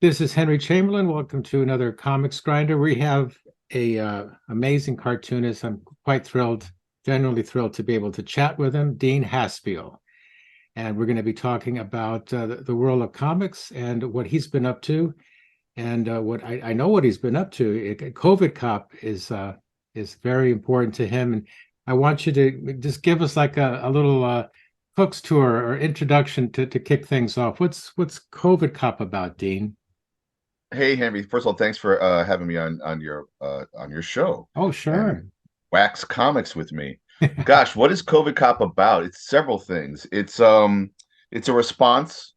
This is Henry Chamberlain. Welcome to another Comics Grinder. We have a amazing cartoonist. I'm quite thrilled, genuinely thrilled to be able to chat with him, Dean Haspiel. And we're going to be talking about the world of comics and what he's been up to. And what I know what he's been up to. COVID Cop is very important to him. And I want you to just give us like a little Cook's tour or introduction to kick things off. What's COVID Cop about, Dean? Hey Henry, first of all, thanks for having me on your show Oh, and sure. wax comics with me. Gosh, what is COVID Cop about? It's several things. It's a response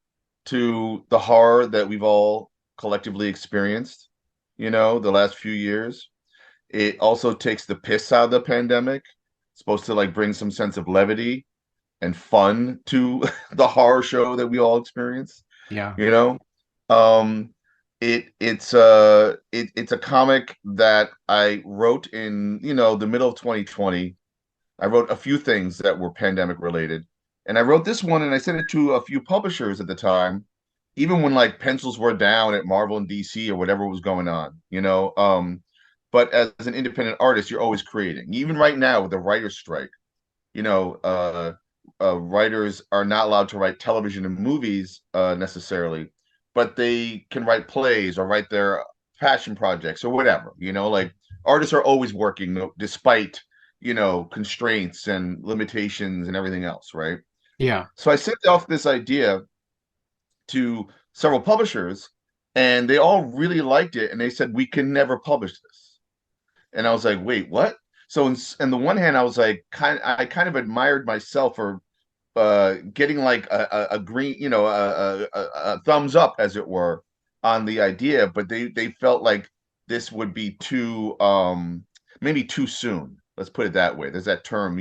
to the horror that we've all collectively experienced, the last few years. It also takes the piss out of the pandemic. It's supposed to like bring some sense of levity and fun to the horror show that we all experience, Yeah. you know. Um, it's a comic that I wrote in, the middle of 2020. I wrote a few things that were pandemic related. And I wrote this one and I sent it to a few publishers at the time, even when like pencils were down at Marvel and DC or whatever was going on. But as an independent artist, you're always creating. Even right now with the writer's strike, you know, uh, writers are not allowed to write television and movies necessarily, but they can write plays or write their passion projects or whatever. Like artists are always working despite constraints and limitations and everything else, right? Yeah. So I sent off this idea to several publishers, and they all really liked it, and they said we can never publish this. And I was like, wait, what? So in the one hand, I was like, I kind of admired myself for getting like a green, a thumbs up, as it were, on the idea, but they felt like this would be too maybe too soon. Let's put it that way. There's that term,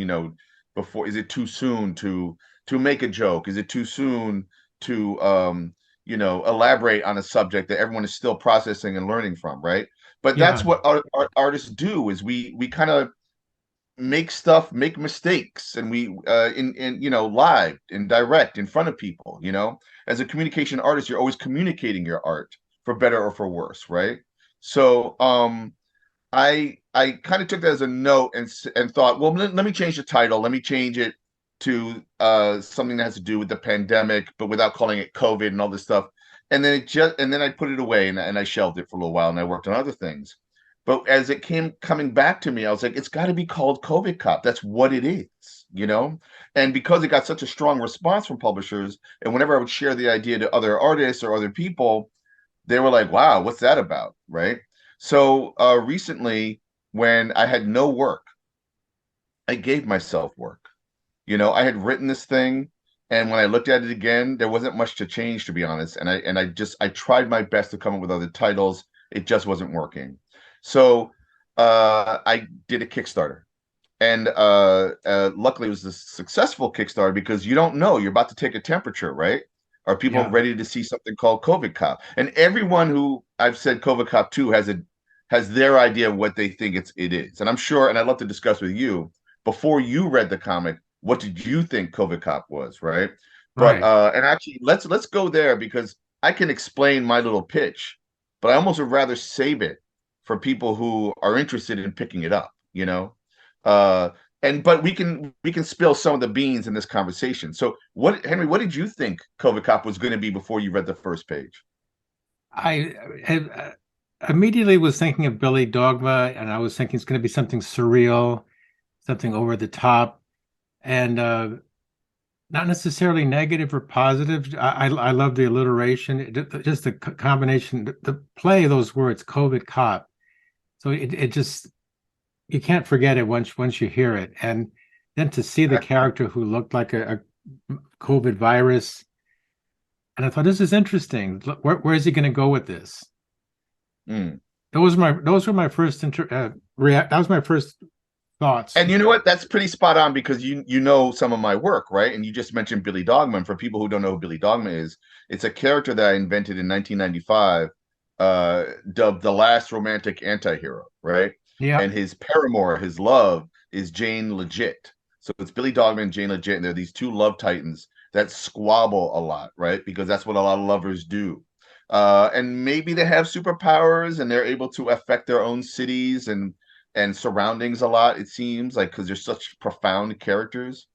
before, is it too soon to make a joke? Is it too soon to elaborate on a subject that everyone is still processing and learning from, right? But that's Yeah. what artists do, is we kind of make stuff, make mistakes, and we in live and direct in front of people. As a communication artist, you're always communicating your art for better or for worse, right? So I kind of took that as a note and thought, well, let me change the title. Let me change it to something that has to do with the pandemic, but without calling it COVID and all this stuff. And then I put it away, and I shelved it for a little while, and I worked on other things. But as it came coming back to me, I was like, it's got to be called COVID Cop. That's what it is. And because it got such a strong response from publishers, and whenever I would share the idea to other artists or other people, they were like, wow, what's that about? Right. So recently, when I had no work, I gave myself work. I had written this thing, and when I looked at it again, there wasn't much to change, to be honest. And I tried my best to come up with other titles. It just wasn't working. So I did a Kickstarter. And luckily, it was a successful Kickstarter, because you don't know. You're about to take a temperature, right? Are people Yeah. ready to see something called COVID Cop? And everyone who I've said COVID Cop to has their idea of what they think it is. And I'm sure, and I'd love to discuss with you, before you read the comic, what did you think COVID Cop was, right? But Right. and actually, let's go there, because I can explain my little pitch, but I almost would rather save it for people who are interested in picking it up. Uh, but we can spill some of the beans in this conversation. So, Henry, what did you think COVID Cop was going to be before you read the first page? I immediately was thinking of Billy Dogma, and I was thinking it's going to be something surreal, something over the top, and not necessarily negative or positive. I love the alliteration, just the combination, the play of those words, COVID cop. So it just you can't forget it once you hear it, and then to see the character who looked like a COVID virus, and I thought this is interesting. Where is he going to go with this? Mm. Those were my first react. That was my first thoughts. And you know what? That's pretty spot on, because you know some of my work, right? And you just mentioned Billy Dogma. And for people who don't know who Billy Dogma is, it's a character that I invented in 1995, dubbed the last romantic anti-hero, right? Yeah, And his paramour, his love, is Jane Legit. So it's Billy Dogma and Jane Legit, and they're these two love titans that squabble a lot, right? Because that's what a lot of lovers do. And maybe they have superpowers and they're able to affect their own cities and surroundings a lot. It seems like because they're such profound characters,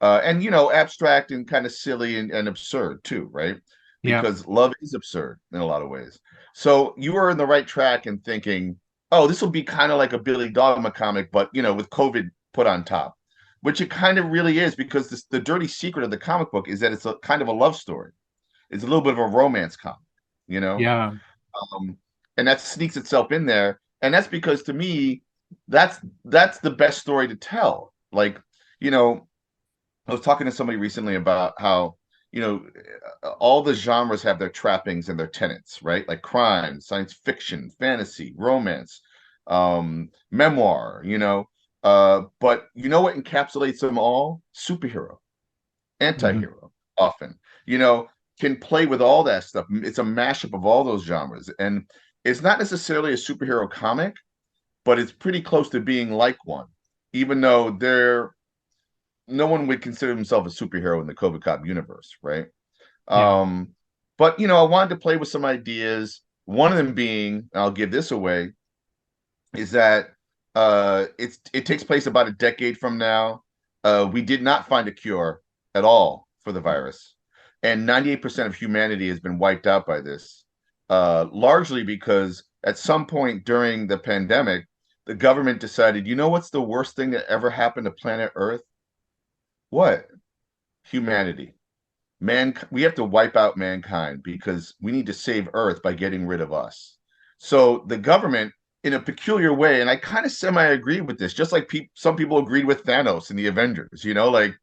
and abstract and kind of silly and absurd too, right? Yeah. Because love is absurd in a lot of ways. So you are in the right track and thinking, oh, this will be kind of like a Billy Dogma comic, but with COVID put on top, which it kind of really is, because the dirty secret of the comic book is that it's a kind of a love story. It's a little bit of a romance comic, you know, Yeah. um, and that sneaks itself in there, and that's because to me, that's the best story to tell. Like, you know, I was talking to somebody recently about how, all the genres have their trappings and their tenets, right? Like crime, science fiction, fantasy, romance, memoir, but you know what encapsulates them all? Superhero, Hmm. anti-hero, often, you know, can play with all that stuff. It's a mashup of all those genres. And it's not necessarily a superhero comic, but it's pretty close to being like one, even though no one would consider himself a superhero in the COVID Cop universe, right? Yeah. Um, but I wanted to play with some ideas. One of them being, I'll give this away, is that it takes place about a decade from now. We did not find a cure at all for the virus, and 98% of humanity has been wiped out by this, largely because at some point during the pandemic, the government decided, what's the worst thing that ever happened to planet Earth? What? Humanity. We have to wipe out mankind because we need to save Earth by getting rid of us. So the government, in a peculiar way, and I kind of semi-agree with this, just like some people agreed with Thanos in the Avengers, like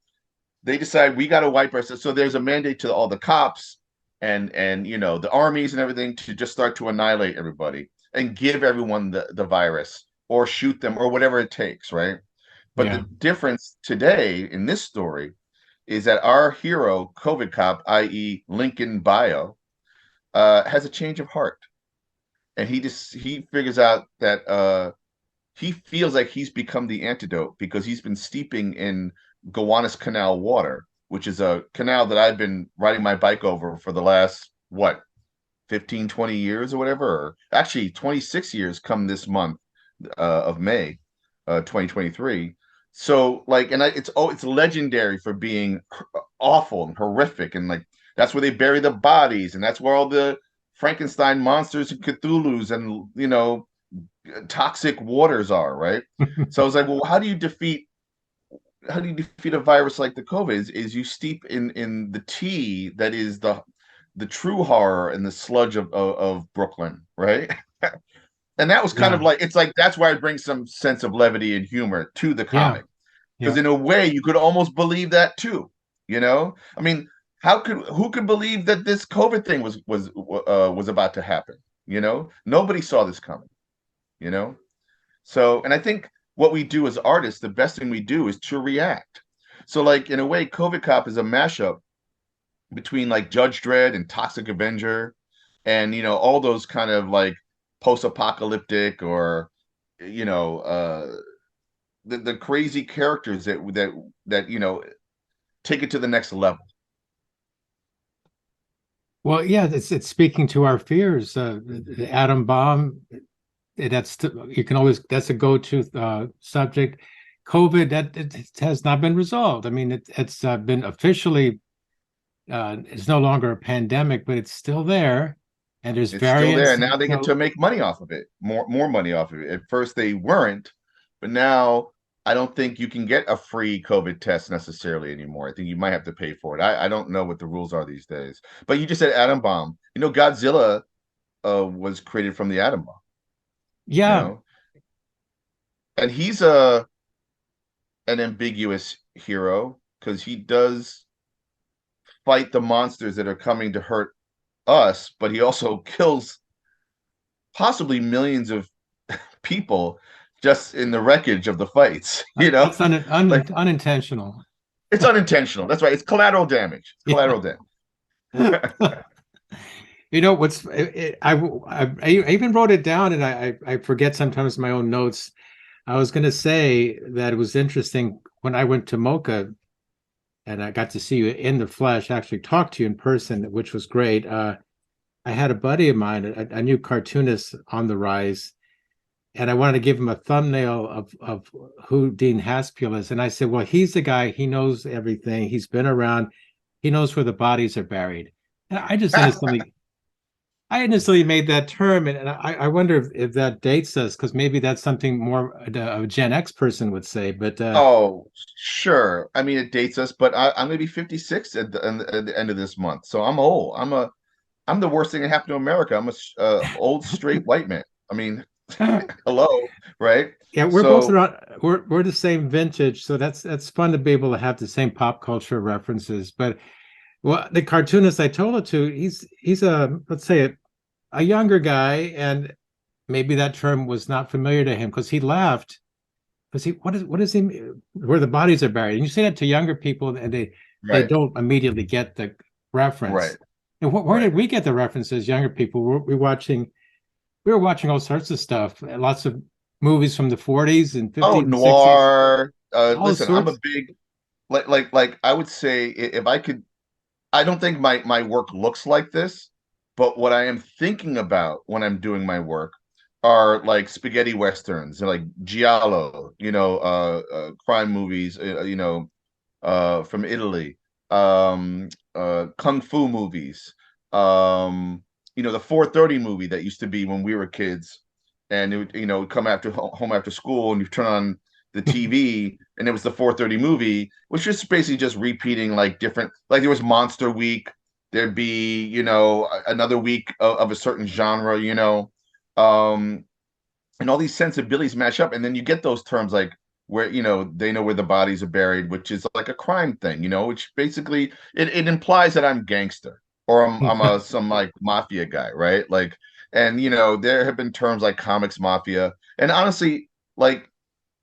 they decide we got to wipe ourselves. So there's a mandate to all the cops and the armies and everything to just start to annihilate everybody and give everyone the virus or shoot them or whatever it takes, right? But the Yeah. difference today in this story is that our hero, COVID cop, i.e., Lincoln Bio, has a change of heart, and he figures out that he feels like he's become the antidote because he's been steeping in Gowanus Canal water, which is a canal that I've been riding my bike over for the last 15, 20 years or whatever, or actually 26 years come this month of May, 2023. So like, and it's legendary for being awful and horrific, and like that's where they bury the bodies, and that's where all the Frankenstein monsters and Cthulhu's and toxic waters are, right? So I was like, well, how do you defeat a virus like the COVID? Is you steep in the tea that is the true horror and the sludge of Brooklyn, right? And that was kind of Yeah. like, it's like that's why I bring some sense of levity and humor to the Yeah. comic, because Yeah. in a way you could almost believe that too. I mean, who could believe that this COVID thing was about to happen? Nobody saw this coming. You know, so, and I think what we do as artists, the best thing we do is to react. So, like in a way, COVID Cop is a mashup between like Judge Dredd and Toxic Avenger, and all those kind of like post-apocalyptic or you know uh the crazy characters that take it to the next level. Well, yeah, it's speaking to our fears. The atom bomb, you can always, that's a go-to subject. COVID, that it has not been resolved. I mean, it's been officially, it's no longer a pandemic, but it's still there, and there's It's still there. variants. Now they get to make money off of it, more money off of it. At first they weren't, but now I don't think you can get a free COVID test necessarily anymore. I think you might have to pay for it. I don't know what the rules are these days. But you just said atom bomb. Godzilla was created from the atom bomb, you Yeah. know, and he's an ambiguous hero because he does fight the monsters that are coming to hurt us, but he also kills possibly millions of people just in the wreckage of the fights. That's Like unintentional. it's unintentional. That's right. It's collateral damage. It's Yeah. collateral damage. What's I even wrote it down, and I forget sometimes my own notes. I was going to say that it was interesting when I went to Mocha and I got to see you in the flesh, actually talk to you in person, which was great. I had a buddy of mine, a new cartoonist on the rise, and I wanted to give him a thumbnail of who Dean Haspiel is. And I said, well, he's the guy, he knows everything, he's been around, he knows where the bodies are buried. And I innocently made that term, and I wonder if that dates us, because maybe that's something more a Gen X person would say. But Oh, sure. I mean, it dates us, but I'm gonna be 56 at the end of this month, so I'm old. I'm the worst thing that happened to America. I'm a old straight white man. I mean, hello, right? yeah, we're both So, around. We're the same vintage, so that's fun to be able to have the same pop culture references. But well, the cartoonist I told it to, he's a, let's say, a younger guy, and maybe that term was not familiar to him because he laughed. Because he, what is he, where the bodies are buried? And you say that to younger people, and they right, don't immediately get the reference. right, And where right. did we get the references? Younger people, we were watching all sorts of stuff, lots of movies from the 40s and Oh, 50s and 60s, noir. all Listen, I'm a sorts. big like I would say if I could, I don't think my work looks like this, but what I am thinking about when I'm doing my work are like spaghetti westerns, like giallo, crime movies, from Italy, kung fu movies, the 4:30 movie that used to be when we were kids, and it would, come after home after school, and you turn on the TV, and it was the 4:30 movie, which is basically just repeating like different, like there was Monster Week, there'd be, another week of a certain genre, um, and all these sensibilities match up, and then you get those terms like where they know where the bodies are buried, which is like a crime thing, which basically it implies that I'm gangster or I'm some like mafia guy, right? Like, and there have been terms like comics mafia, and honestly, like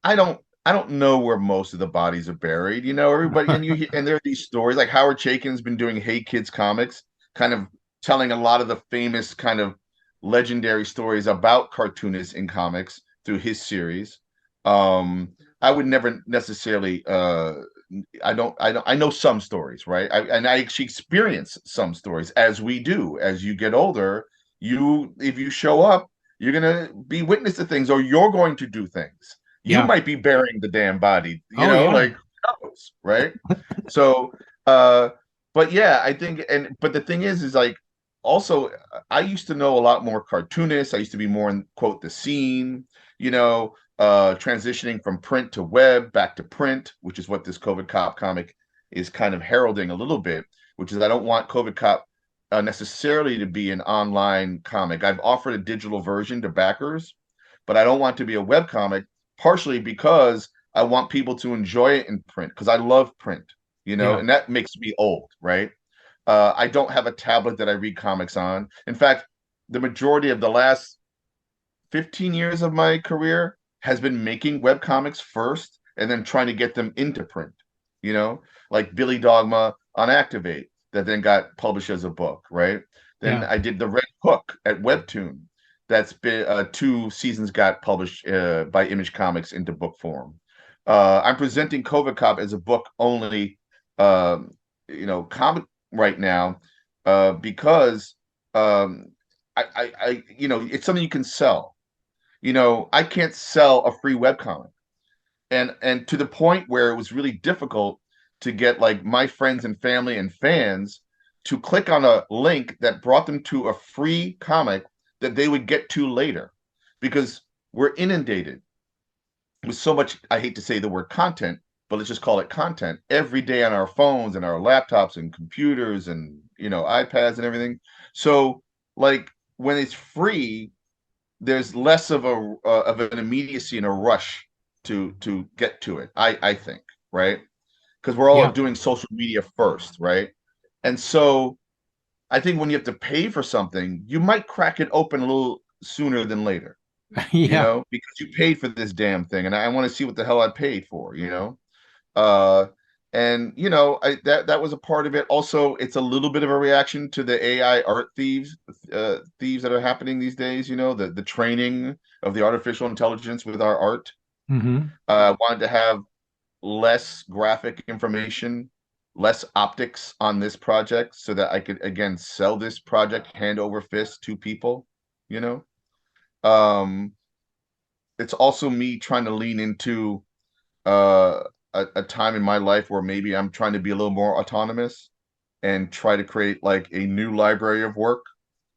I don't know where most of the bodies are buried. Everybody, and there are these stories like Howard Chaykin's been doing Hey Kids comics, kind of telling a lot of the famous kind of legendary stories about cartoonists in comics through his series. Um, I would never necessarily I know some stories, right? And I actually experience some stories as we do. As you get older, if you show up, you're gonna be witness to things, or you're going to do things. You Yeah. might be burying the damn body, Oh yeah. like who knows, right? So, uh, but yeah, I think, but the thing is like also, I used to know a lot more cartoonists. I used to be more in quote the scene, transitioning from print to web, back to print, which is what this COVID Cop comic is kind of heralding a little bit, which is I don't want COVID Cop necessarily to be an online comic. I've offered a digital version to backers, but I don't want to be a web comic, partially because I want people to enjoy it in print because I love print, Yeah. and that makes me old, right? I don't have a tablet that I read comics on. In fact, the majority of the last 15 years of my career has been making web comics first and then trying to get them into print, you know, like Billy Dogma on Activate that then got published as a book, right? Then Yeah. I did The Red Hook at Webtoon. That's been 2 seasons got published by Image Comics into book form. I'm presenting COVID Cop as a book only, comic right now because it's something you can sell. I can't sell a free webcomic. And to the point where it was really difficult to get like my friends and family and fans to click on a link that brought them to a free comic that they would get to later because we're inundated with so much, I hate to say the word content, but let's just call it content every day on our phones and our laptops and computers and iPads and everything. So like when it's free, there's less of an immediacy and a rush to get to it. I think, right? Because we're all Yeah. doing social media first, right? And so I think when you have to pay for something, you might crack it open a little sooner than later, Yeah. because you paid for this damn thing, and I want to see what the hell I paid for. Uh, and that was a part of it. Also, it's a little bit of a reaction to the AI art thieves that are happening these days. The training of the artificial intelligence with our art. Hmm. Wanted to have less graphic information, less optics on this project so that I could again sell this project hand over fist to people, you know. Um, it's also me trying to lean into uh a time in my life where maybe I'm trying to be a little more autonomous and try to create like a new library of work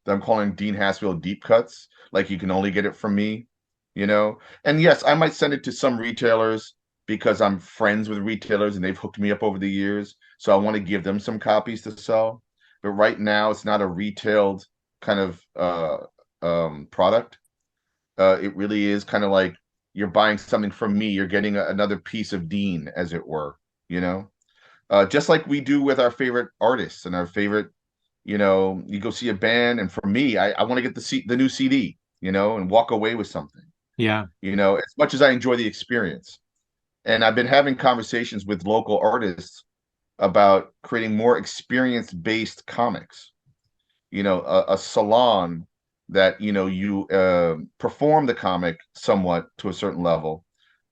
that I'm calling Dean Haspiel Deep Cuts. Like you can only get it from me, you know? And yes, I might send it to some retailers because I'm friends with retailers and they've hooked me up over the years. So I want to give them some copies to sell. But right now it's not a retailed kind of product. It really is kind of like you're buying something from me. You're getting another piece of Dean, as it were, you know? Just like we do with our favorite artists and our favorite, you know, you go see a band, and for me, I want to get the new CD, you know, and walk away with something, Yeah. you know, as much as I enjoy the experience. And I've been having conversations with local artists about creating more experience-based comics, you know, a salon that, you know, you perform the comic somewhat to a certain level,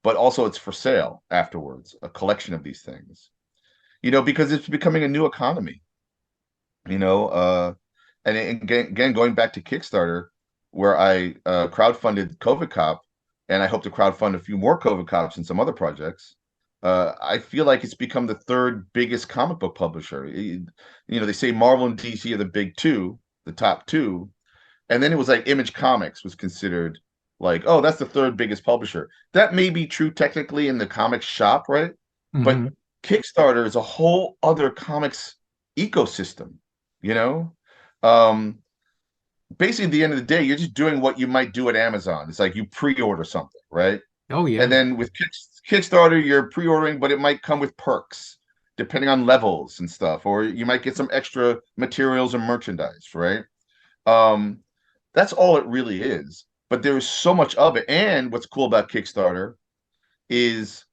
but also it's for sale afterwards, a collection of these things, you know, because it's becoming a new economy, you know. And again, going back to Kickstarter, where I crowdfunded COVID Cop, and I hope to crowdfund a few more COVID Cops and some other projects. I feel like it's become the third biggest comic book publisher. You know, they say Marvel and DC are the big two, the top two, and then it was like Image Comics was considered like, oh, that's the third biggest publisher. That may be true technically in the comic shop, right? But Hmm. Kickstarter is a whole other comics ecosystem, you know? Um, Basically, at the end of the day, you're just doing what you might do at Amazon. It's like you pre-order something, right? Oh, And yeah. then with Kickstarter, you're pre-ordering, but it might come with perks depending on levels and stuff, or you might get some extra materials and merchandise, right? Um, that's all it really is. But there is so much of it. And what's cool about Kickstarter is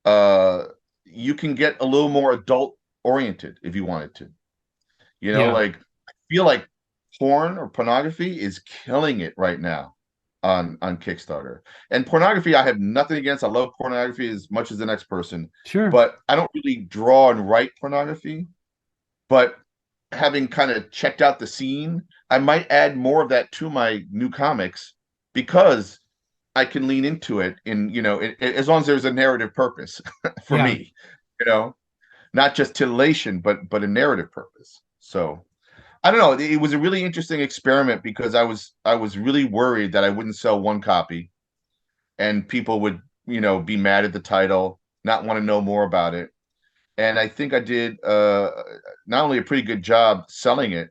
uh you can get a little more adult oriented if you wanted to. You know, Yeah. like I feel like porn or pornography is killing it right now on Kickstarter. And pornography, I have nothing against. I love pornography as much as the next person, Sure. but I don't really draw and write pornography. But having kind of checked out the scene, I might add more of that to my new comics because I can lean into it in, you know, as long as there's a narrative purpose for Yeah. me, you know, not just titillation, but a narrative purpose. So I don't know. It was a really interesting experiment because I was really worried that I wouldn't sell one copy and people would, you know, be mad at the title, not want to know more about it. And I think I did not only a pretty good job selling it,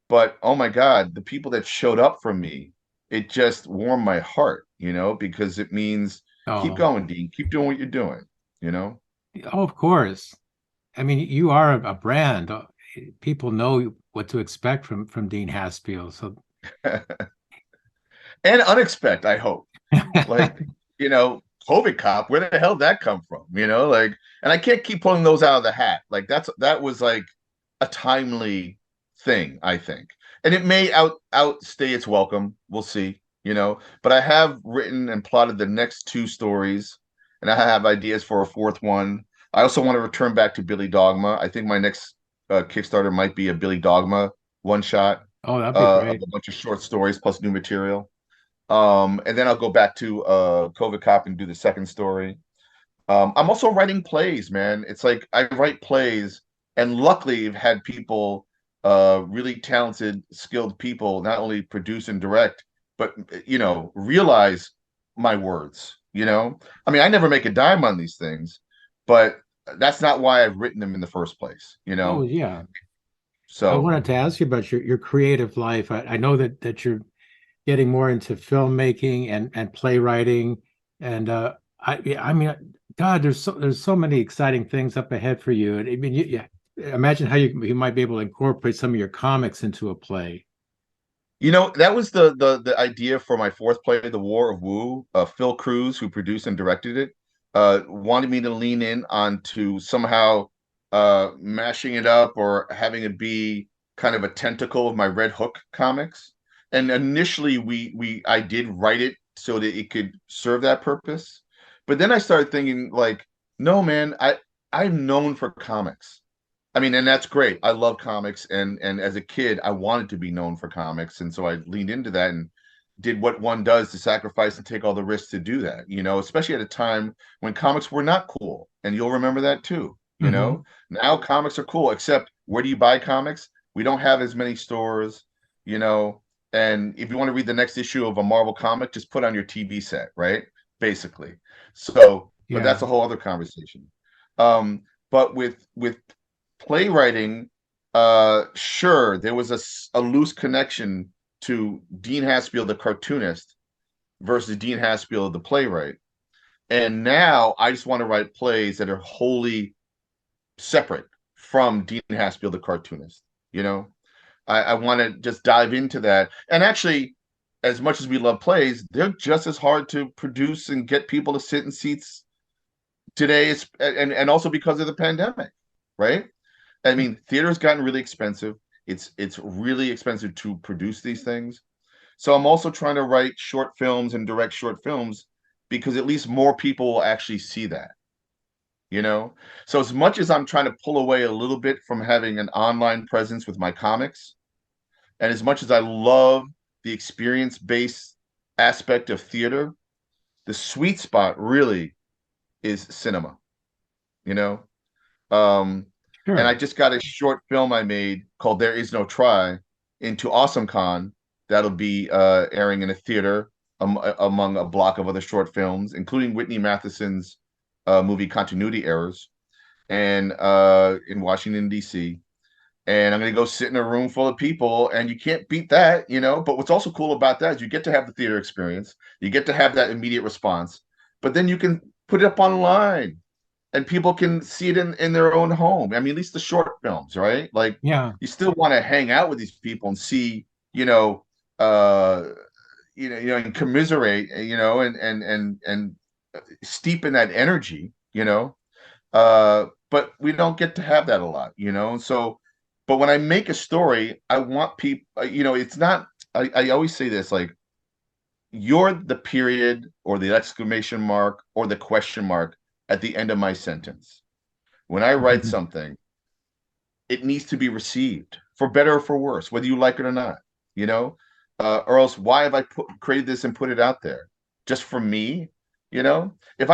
but oh my God, the people that showed up for me, it just warmed my heart, you know, because it means keep Oh, going, Dean, keep doing what you're doing, you know. oh, of course. I mean, you are a brand. People know what to expect from Dean Haspiel. So, And unexpected, I hope. Like, you know, COVID cop, where the hell did that come from? You know, like, and I can't keep pulling those out of the hat. Like that was like a timely thing, I think. And it may outstay its welcome. We'll see, you know. But I have written and plotted the next two stories, and I have ideas for a fourth one. I also want to return back to Billy Dogma. I think my next Kickstarter might be a Billy Dogma one shot oh, that'd be of great. a bunch of short stories plus new material. And then I'll go back to COVID Cop and do the second story. I'm also writing plays, man. It's like I write plays, and luckily I've had people, really talented, skilled people, not only produce and direct, but you know, realize my words. You know, I mean, I never make a dime on these things, but that's not why I've written them in the first place. You Oh, know, yeah. I so wanted to ask you about your creative life. I know that you're getting more into filmmaking and playwriting, and yeah, I mean, God, there's so many exciting things up ahead for you. And I mean, yeah, imagine how you might be able to incorporate some of your comics into a play. you know, that was the idea for my fourth play, The War of Wu. Phil Cruz, who produced and directed it, wanted me to lean in onto somehow mashing it up or having it be kind of a tentacle of my Red Hook comics. And initially, we I did write it so that it could serve that purpose. But then I started thinking, like, no, man, I'm known for comics. I mean, and that's great. I love comics, and as a kid, I wanted to be known for comics, and so I leaned into that and did what one does to sacrifice and take all the risks to do that. You know, especially at a time when comics were not cool, and you'll remember that too. You Hmm. know, now comics are cool, except where do you buy comics? We don't have as many stores. You know, and if you want to read the next issue of a Marvel comic, just put on your TV set, right? Basically. So, but Yeah. that's a whole other conversation. But with playwriting, sure, there was a loose connection to Dean Haspiel, the cartoonist, versus Dean Haspiel, the playwright. And now I just want to write plays that are wholly separate from Dean Haspiel, the cartoonist. You know, I want to just dive into that. And actually, as much as we love plays, they're just as hard to produce and get people to sit in seats today. And also because of the pandemic, right? I mean, theater's gotten really expensive. It's really expensive to produce these things. So I'm also trying to write short films and direct short films because at least more people will actually see that, you know? So as much as I'm trying to pull away a little bit from having an online presence with my comics, and as much as I love the experience-based aspect of theater, the sweet spot really is cinema, you know? Um, and I Sure. just got a short film I made called There Is No Try into AwesomeCon that'll be airing in a theater among a block of other short films, including Whitney Matheson's movie Continuity Errors, and in Washington, D.C. And I'm going to go sit in a room full of people, and you can't beat that, you know. But what's also cool about that is you get to have the theater experience, you get to have that immediate response, but then you can put it up online and people can see it in their own home. I mean, at least the short films, right? Like Yeah. you still want to hang out with these people and see, uh, and commiserate, and steep in that energy, you know. But we don't get to have that a lot, you know. So, but when I make a story, I want people, it's not. I always say this, like you're the period or the exclamation mark or the question mark at the end of my sentence. When I write Mhm. something, it needs to be received for better or for worse, whether you like it or not, you know? Or else why have I created this and put it out there? Just for me, you know? If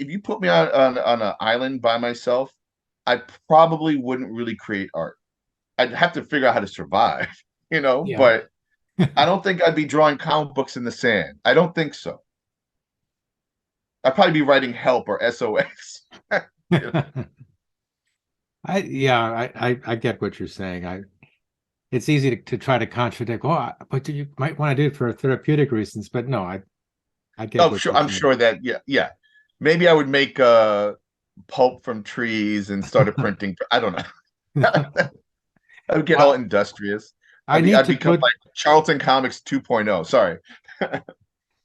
you put me on an island by myself, I probably wouldn't really create art. I'd have to figure out how to survive, you know, Yeah. but I don't think I'd be drawing comic books in the sand. I don't think so. I'd probably be writing help or SOS. You know? Yeah, I get what you're saying. It's easy to try to contradict. Oh, but you might want to do it for therapeutic reasons. But no, I get Oh, what sure. you're I'm saying. sure that, yeah, yeah. Maybe I would make pulp from trees and started printing. I don't know. I would get all Well, industrious. I need I'd to become put like Charlton Comics 2.0. Sorry.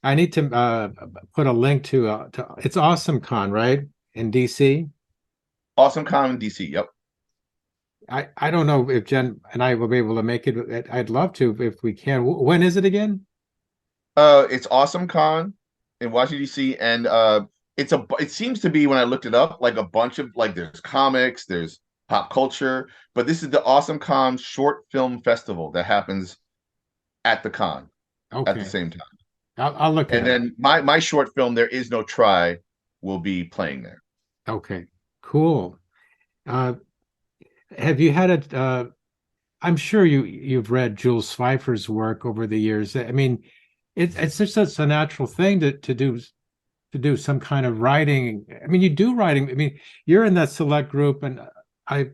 I need to put a link to it's Awesome Con, right? In DC. Awesome Comic DC. Yep. I don't know if Jen and I will be able to make it. I'd love to if we can. When is it again? It's Awesome Con in Washington D.C. and it seems to be when I looked it up like a bunch of like there's comics, there's pop culture, but this is the Awesome Con Short Film Festival that happens at the con at the Okay, same time. I'll look it And up. then my short film There Is No Try will be playing there. Okay, cool. Uh, have you had a? I'm sure you've read Jules Pfeiffer's work over the years. I mean, it's just such a natural thing to do some kind of writing. I mean, you do writing. I mean, you're in that select group, and I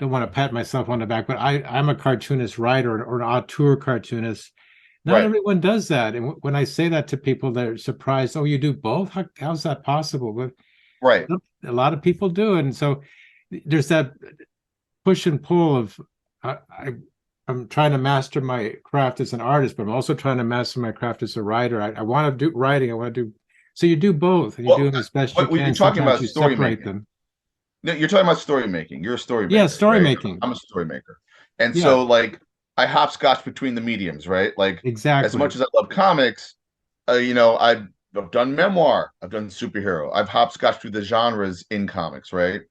don't want to pat myself on the back, but I'm a cartoonist writer or an auteur cartoonist. Not Right, everyone does that, and when I say that to people, they're surprised. Oh, you do both? How's that possible? But right. a lot of people do, and so there's that push and pull of I'm trying to master my craft as an artist, but I'm also trying to master my craft as a writer. I want to do writing. I want to do so. You do both, and you do Well, them as best you what you're can. talking Sometimes about you story separate making. them. No, you're talking about story making. You're a story Yeah, maker, story right? making. I'm a story maker. And Yeah, so like I hopscotch between the mediums, right? Like as much exactly. as I love comics, I've done memoir, I've done superhero, I've hopscotched through the genres in comics, right?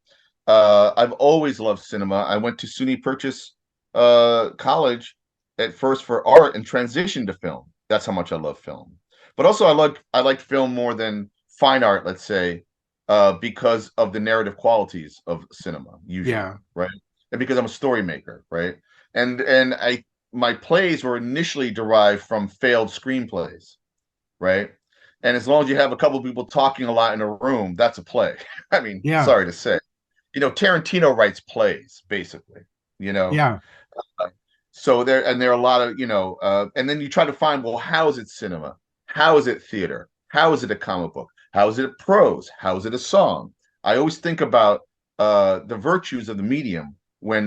I've always loved cinema. I went to SUNY Purchase college at first for art and transitioned to film. That's how much I love film. But also I like film more than fine art, let's say, because of the narrative qualities of cinema, usually, Yeah. right? And because I'm a story maker, right? And I my plays were initially derived from failed screenplays, right? And as long as you have a couple of people talking a lot in a room, that's a play. I mean, Yeah. sorry to say. Tarantino writes plays, basically, you know. Yeah. Uh, So there are a lot of, and then you try to find, well, how is it cinema? How is it theater? How is it a comic book? How is it a prose? How is it a song? I always think about the virtues of the medium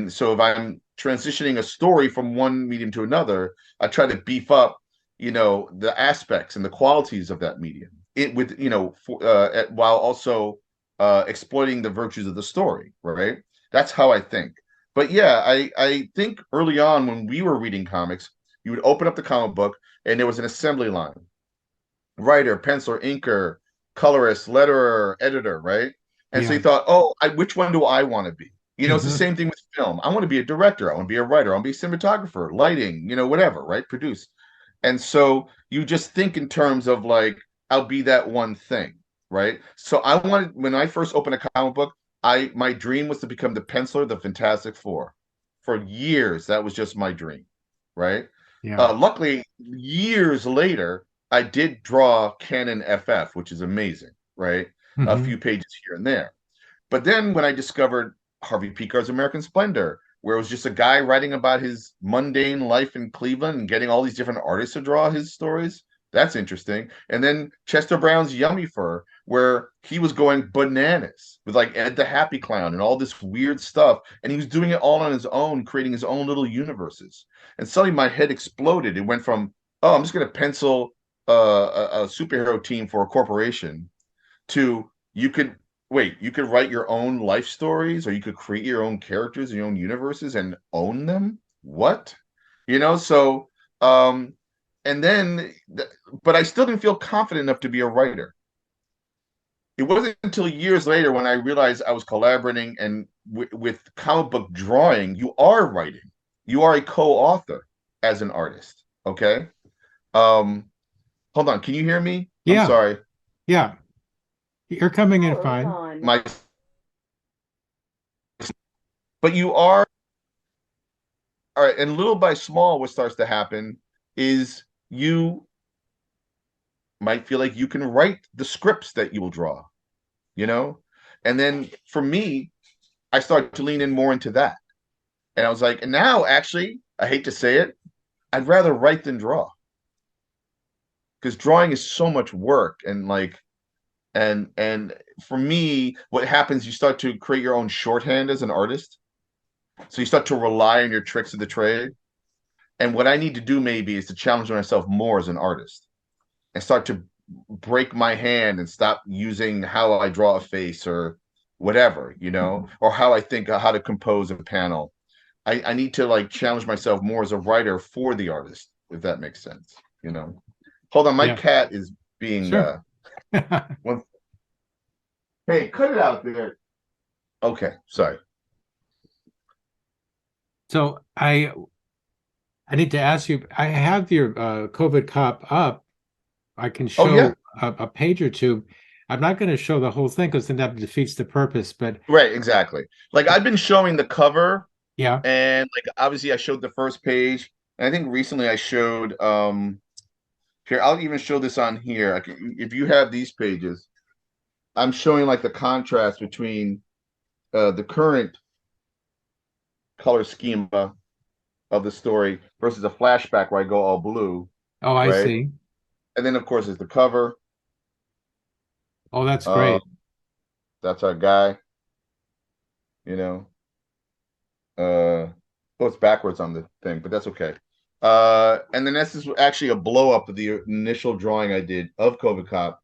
so if I'm transitioning a story from one medium to another, I try to beef up, the aspects and the qualities of that medium while also exploiting the virtues of the story, right? That's how I think. But yeah, I think early on when we were reading comics, you would open up the comic book and there was an assembly line: writer, penciler, inker, colorist, letterer, editor, right? And so Yeah. you thought, oh, which one do I want to be? It's the Hmm. same thing with film. I want to be a director. I want to be a writer. I want to be a cinematographer, lighting, whatever, right? Produce. And so you just think in terms of like, I'll be that one thing, right? So when I first opened a comic book, my dream was to become the penciler of the Fantastic Four. For years, that was just my dream, right? Yeah. Luckily, years later, I did draw Canon FF, which is amazing, right? A Hmm. few pages here and there. But then when I discovered Harvey Picar's American Splendor, where it was just a guy writing about his mundane life in Cleveland and getting all these different artists to draw his stories, that's interesting. And then Chester Brown's Yummy Fur, where he was going bananas with like Ed the Happy Clown and all this weird stuff. And he was doing it all on his own, creating his own little universes. And suddenly my head exploded. It went from, oh, I'm just going to pencil a superhero team for a corporation to you could write your own life stories, or you could create your own characters, your own universes, and own them. What? So um and then but I still didn't feel confident enough to be a writer. It wasn't until years later when I realized I was collaborating and with comic book drawing, you are writing. You are a co-author as an artist. Okay. um Hold on, can you hear me? I'm Yeah. sorry. Yeah. You're coming in fine. My But you are. All right, and little by small, what starts to happen is you might feel like you can write the scripts that you will draw, you know? And then for me, I started to lean in more into that. And I was like, and now actually, I hate to say it, I'd rather write than draw, because drawing is so much work. And like, and for me, what happens, you start to create your own shorthand as an artist. So you start to rely on your tricks of the trade. And what I need to do maybe is to challenge myself more as an artist and start to break my hand and stop using how I draw a face or whatever, or how I think how to compose a panel. I need to like challenge myself more as a writer for the artist, if that makes sense. Hold on, my Yeah. cat is being Sure. one, hey, cut it out there. Okay, sorry. So I need to ask you, I have your COVID cop up. I can Oh yeah, show a page or two. I'm not going to show the whole thing because then that defeats the purpose. But right, exactly. Like I've been showing the cover. yeah, And like obviously I showed the first page. And I think recently I showed here, I'll even show this on here. If you have these pages, I'm showing like the contrast between the current color schema of the story versus a flashback where I go all blue, oh, I right? see. And then of course is the cover. Oh, that's Uh great. that's our guy, you know. Oh, it's backwards on the thing, but that's okay. And then this is actually a blow up of the initial drawing I did of COVID Cop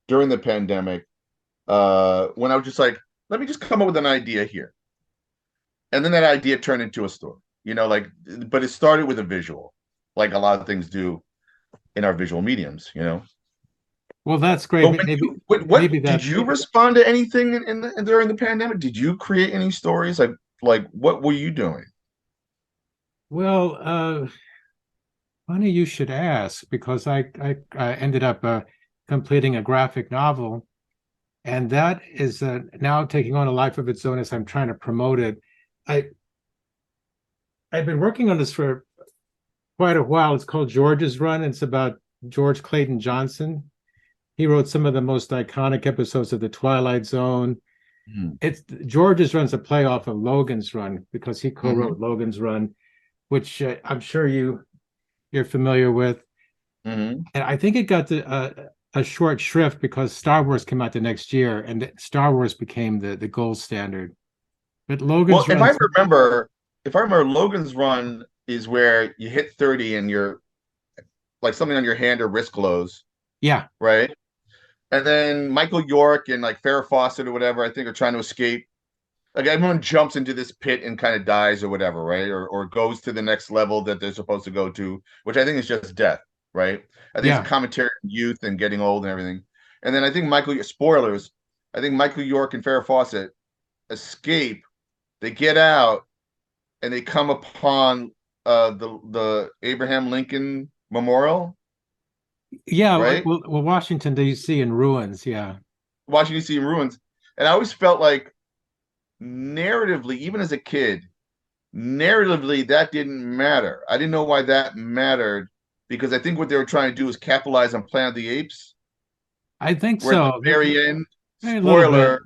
during the pandemic, when I was just like, let me just come up with an idea here. And then that idea turned into a story, but it started with a visual, like a lot of things do in our visual mediums. Well, that's great. But when Maybe you, What maybe did that. you respond to anything during the pandemic? Did you create any stories? Like what were you doing? Well, funny you should ask, because I ended up completing a graphic novel, and that is now taking on a life of its own as I'm trying to promote it. I I've been working on this for quite a while. It's called George's Run. It's about George Clayton Johnson. He wrote some of the most iconic episodes of The Twilight Zone. Hmm. It's George's Run's a play off of Logan's Run because he co-wrote Hmm. Logan's Run, which I'm sure you're familiar with. Hmm. And I think it got a short shrift because Star Wars came out the next year, and Star Wars became the gold standard. But Well, Logan's Run, if I remember, Logan's Run is where you hit 30 and you're like something on your hand or wrist glows, yeah, right? And then Michael York and like Farrah Fawcett or whatever, I think, are trying to escape. Like everyone jumps into this pit and kind of dies or whatever, right? Or goes to the next level that they're supposed to go to, which I think is just death, right? I think it's a yeah, commentary on youth and getting old and everything. And then I think spoilers, I think Michael York and Farrah Fawcett escape. They get out and they come upon the Abraham Lincoln Memorial, yeah. right? Well, Washington D.C. in ruins. Yeah, Washington D.C. in ruins. And I always felt like narratively, even as a kid, narratively that didn't matter. I didn't know why that mattered because I think what they were trying to do is capitalize on Planet of the Apes, I think where at the so. very end, A little bit. spoiler,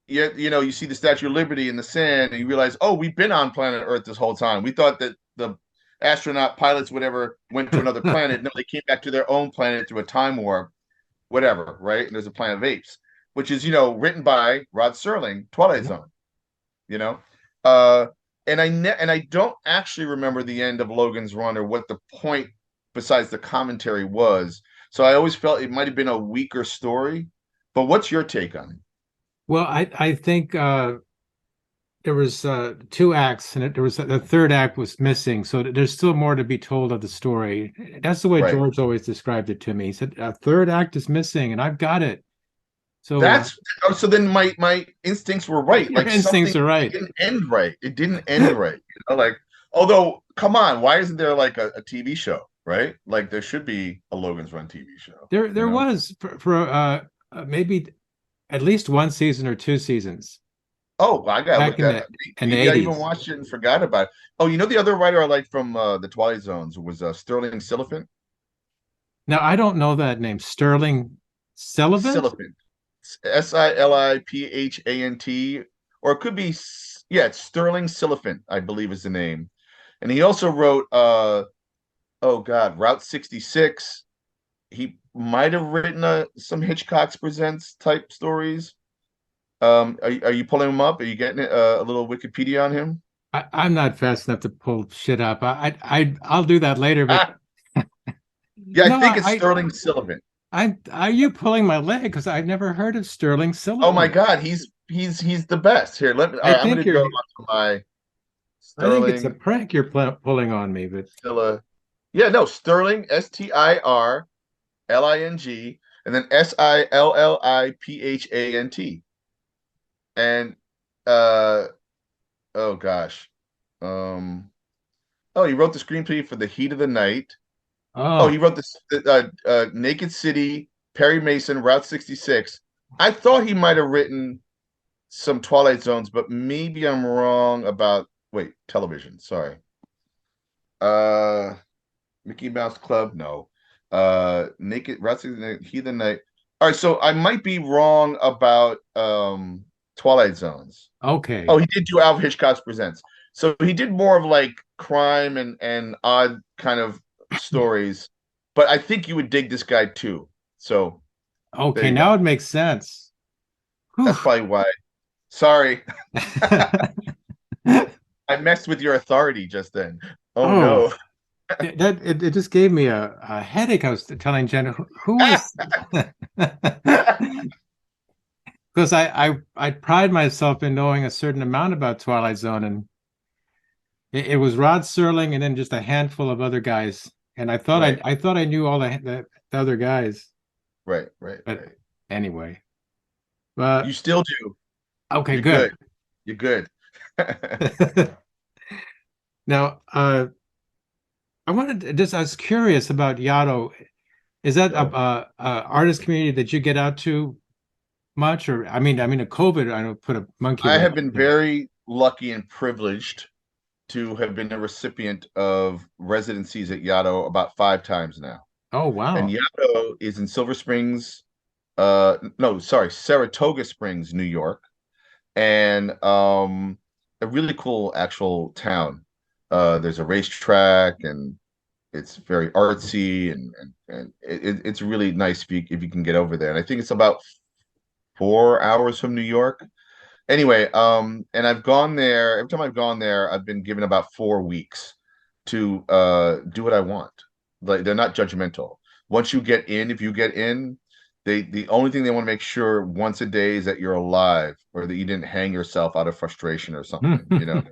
you see the Statue of Liberty in the sand, and you realize, oh, we've been on planet Earth this whole time. We thought that the astronaut pilots, whatever, went to another planet. No, they came back to their own planet through a time warp, whatever, right? And there's a Planet of Apes, which is written by Rod Serling, Twilight Zone. You know, uh, and I don't actually remember the end of Logan's Run or what the point besides the commentary was. So I always felt it might have been a weaker story. But what's your take on it? Well, I think there was two acts, and there was the third act was missing. So there's still more to be told of the story. That's the way Right. George always described it to me. He said a third act is missing, and I've got it. So That's so then my instincts were right. your Like something instincts are right. didn't end right. It didn't end right. Like although, come on, why isn't there like a TV show, right? Like there should be a Logan's Run TV show, There was for maybe at least one season or two seasons Oh, well, I gotta back look that up. in the Maybe I even 80s. watched it and forgot about it. Oh, the other writer I liked from the Twilight Zones was Sterling Siliphant. Now I don't know that name. Sterling Sullivan? Siliphant, Siliphant, or it could be yeah, it's Sterling Siliphant, I believe is the name. And he also wrote oh God, Route 66. He might have written some Hitchcock's Presents type stories. Are you pulling him up? Are you getting a little Wikipedia on him? I'm not fast enough to pull shit up. I'll do that later. But Yeah, I no, think it's Sterling Sullivan. I are you pulling my leg? Because I've never heard of Sterling Oh my Sullivan. God, he's the best. Here, let me. All I right, I'm think going to you're. go onto my I think it's a Sterling prank you're pulling on me. But Stilla. Yeah, no, Sterling Stirling, and then Sillipphant. And oh gosh, um, oh, he wrote the screenplay for The Heat of the Night. Oh, he oh, wrote this Naked City, Perry Mason, Route 66. I thought he might have written some Twilight Zones, but maybe I'm wrong about television. Sorry. Uh Mickey Mouse Club, no. Naked Route 66, Heathen Night. All right, so I might be wrong about Twilight Zones. okay. Oh, he did do Alfred Hitchcock's Presents. So he did more of like crime and odd kind of stories. But I think you would dig this guy too. So there Okay, you go. now it makes sense. Whew. That's probably why. Sorry, I messed with your authority just then. Oh Oh, no. it just gave me a headache. I was telling Jen, who is because I pride myself in knowing a certain amount about Twilight Zone, and it was Rod Serling and then just a handful of other guys. And I thought Right, I thought I knew all the other guys, right, right, but right. anyway. You But still do. okay, You're good. good. You're good. Now, I wanted to just, I was curious about YADO. Is that Yo, a artist community that you get out to much? Or I mean, a COVID, I don't put a monkey I wrench have been in it. very lucky and privileged to have been a recipient of residencies at YADO about 5 times now. Oh, And wow. YADO is in Silver Springs, no, sorry, Saratoga Springs, New York, and a really cool actual town. There's a racetrack, and it's very artsy, and it's really nice if you can get over there. And I think it's about 4 hours from New York. Anyway, and I've gone there. Every time I've gone there, I've been given about 4 weeks to do what I want. Like, they're not judgmental. Once you get in, if you get in, the only thing they want to make sure once a day is that you're alive, or that you didn't hang yourself out of frustration or something, you know.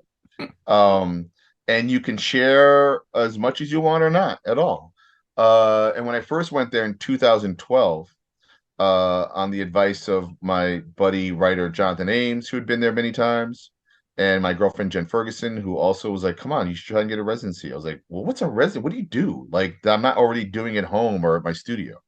Um, and you can share as much as you want or not at all. And when I first went there in 2012, on the advice of my buddy writer Jonathan Ames, who had been there many times, and my girlfriend Jen Ferguson, who also was like, "Come on, you should try and get a residency." I was like, "Well, what's a resident? What do you do? Like, I'm not already doing at home or at my studio,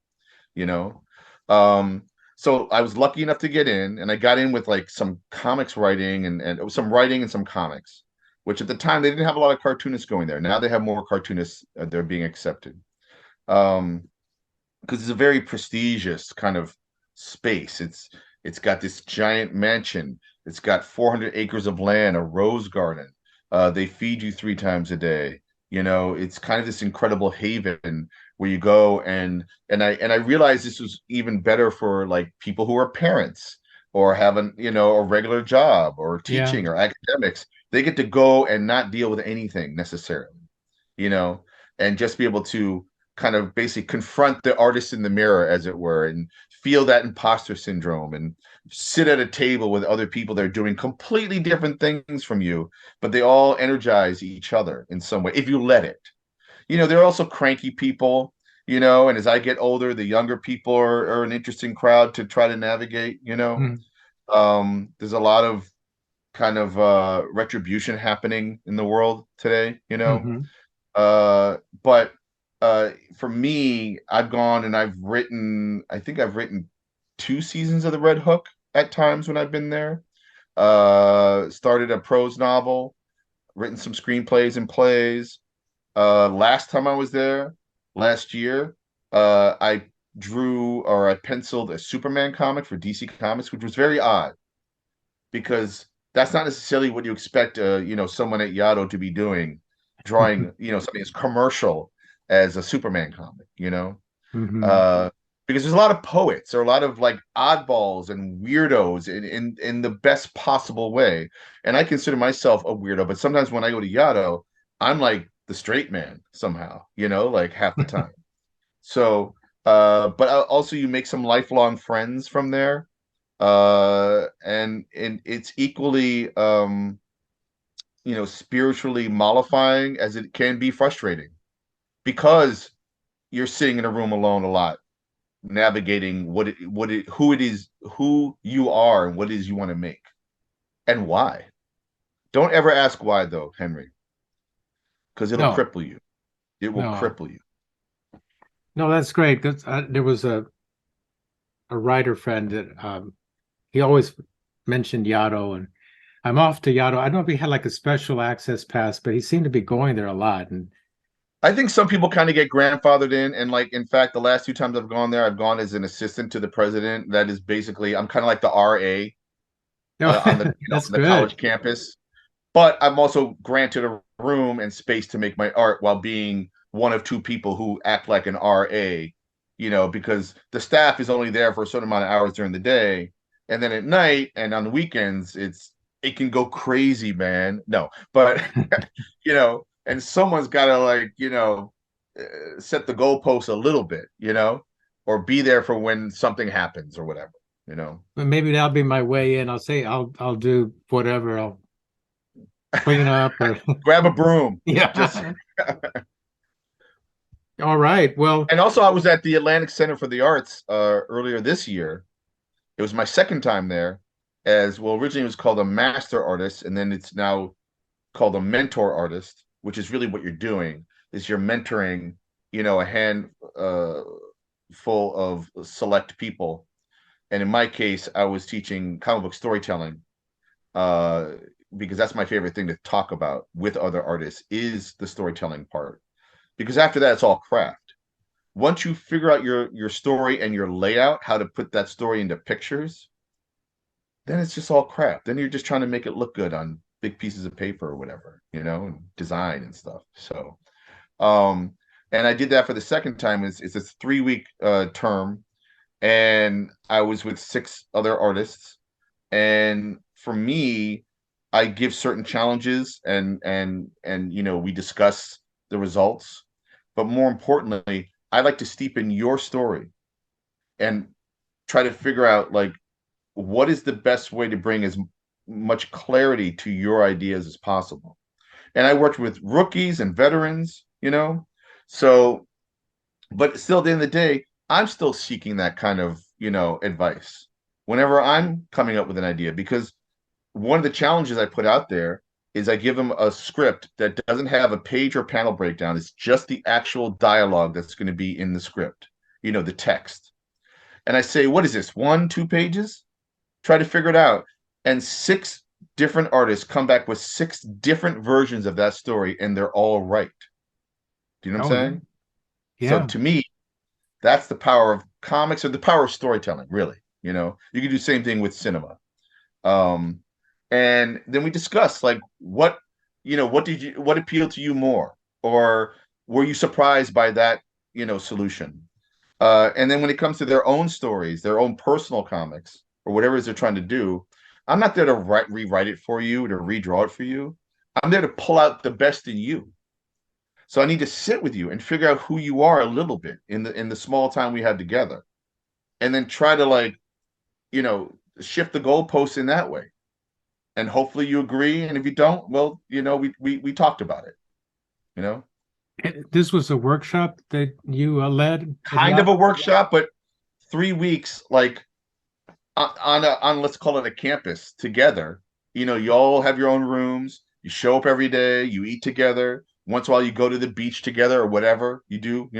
you know?" Um, so I was lucky enough to get in, and I got in with like some comics writing, and it was some writing and some comics, which at the time they didn't have a lot of cartoonists going there. Now they have more cartoonists; they're being accepted. Um, because it's a very prestigious kind of space. It's got this giant mansion. It's got 400 acres of land, a rose garden. They feed you 3 times a day. You know, it's kind of this incredible haven where you go, and I realized this was even better for like people who are parents or having, a regular job or Yeah. teaching or academics. They get to go and not deal with anything necessarily, you know, and just be able to kind of basically confront the artist in the mirror, as it were, and feel that imposter syndrome, and sit at a table with other people that are doing completely different things from you, but they all energize each other in some way if you let it. There are also cranky people, and as I get older, the younger people are an interesting crowd to try to navigate. Mm-hmm. There's a lot of kind of retribution happening in the world today. Mm-hmm. But for me, I've gone and I think I've written 2 seasons of The Red Hook at times when I've been there. Started a prose novel, written some screenplays and plays. Last time I was there, last year, I drew or I penciled a Superman comic for DC Comics, which was very odd because that's not necessarily what you expect, someone at YADO to be doing, drawing, something as commercial as a Superman comic. Mm-hmm. Uh, because there's a lot of poets or a lot of like oddballs and weirdos in the best possible way. And I consider myself a weirdo, but sometimes when I go to YADO, I'm like the straight man somehow, like half the time. So, but also you make some lifelong friends from there, and it's equally spiritually mollifying as it can be frustrating because you're sitting in a room alone a lot, navigating who you are and what it is you want to make and why. Don't ever ask why though, Henry, because it'll No, cripple you. It will no, cripple you. no, that's great. There was a writer friend that he always mentioned YADO, and I'm off to YADO. I don't know if he had like a special access pass, but he seemed to be going there a lot. And I think some people kind of get grandfathered in, and like in fact, the last 2 times I've gone there, I've gone as an assistant to the president. That is basically I'm kind of like the RA no, on the that's on the good. college campus, but I'm also granted a room and space to make my art while being one of 2 people who act like an RA, because the staff is only there for a certain amount of hours during the day, and then at night and on the weekends, it can go crazy, man. No, but and someone's got to like, set the goalposts a little bit, or be there for when something happens or whatever. But maybe that'll be my way in. I'll say I'll do whatever. I'll clean up or Grab a broom. Just yeah. All right. Well, and also I was at the Atlantic Center for the Arts earlier this year, It was my second time there, as well. Originally, it was called a master artist, and then it's now called a mentor artist, which is really what you're doing is you're mentoring, a hand full of select people. And in my case, I was teaching comic book storytelling, uh, because that's my favorite thing to talk about with other artists is the storytelling part. Because after that, it's all craft. Once you figure out your story and your layout, how to put that story into pictures, then it's just all crap. Then you're just trying to make it look good on big pieces of paper or whatever, and design and stuff. So, um, and I did that for the second time. It's a 3 week term, and I was with 6 other artists. And for me, I give certain challenges, and we discuss the results. But more importantly, I like to steep in your story and try to figure out like what is the best way to bring as much clarity to your ideas as possible. And I worked with rookies and veterans, so, but still at the end of the day, I'm still seeking that kind of, advice whenever I'm coming up with an idea, because one of the challenges I put out there is I give them a script that doesn't have a page or panel breakdown. It's just the actual dialogue that's going to be in the script, the text. And I say, what is this, 1, 2 pages? Try to figure it out. And 6 different artists come back with 6 different versions of that story, and they're all right. Do you know what I'm Oh, saying? So yeah. to me, that's the power of comics, or the power of storytelling, really. You can do the same thing with cinema. Um, and then we discuss like what appealed to you more, or were you surprised by that, solution? And then when it comes to their own stories, their own personal comics, or whatever it is they're trying to do, I'm not there to rewrite it for you, to redraw it for you. I'm there to pull out the best in you. So I need to sit with you and figure out who you are a little bit in the small time we have together, and then try to like, shift the goalposts in that way. And hopefully you agree. And if you don't, well, we talked about it, you know. This was a workshop that you led at Kind of a YADO? workshop, but 3 weeks, like on let's call it a campus together. You all have your own rooms. You show up every day. You eat together. Once in a while, you go to the beach together or whatever you do.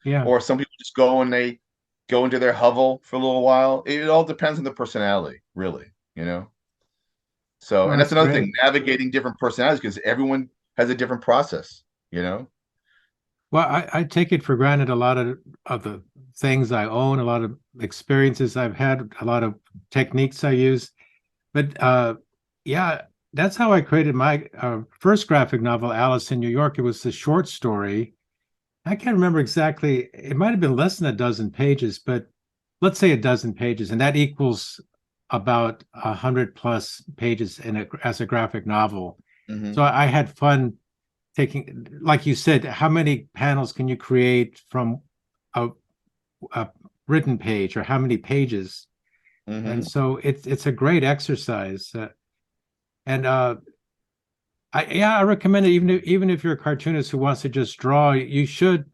Yeah. Or some people just go and they go into their hovel for a little while. It all depends on the personality, really. So, Oh, and that's that's another great. thing, navigating different personalities, because everyone has a different process. You know. Well, I take it for granted a lot of the things I own, a lot of experiences I've had, a lot of techniques I use. But yeah, that's how I created my first graphic novel, Alice in New York. It was a short story. I can't remember exactly. It might have been less than a dozen pages, but let's say a dozen pages, and that equals about 100+ pages as a graphic novel. Hmm. So I had fun taking, like you said, how many panels can you create from a, a written page, or how many pages? And Hmm. so it's a great exercise. And I recommend it, even if you're a cartoonist who wants to just draw, you should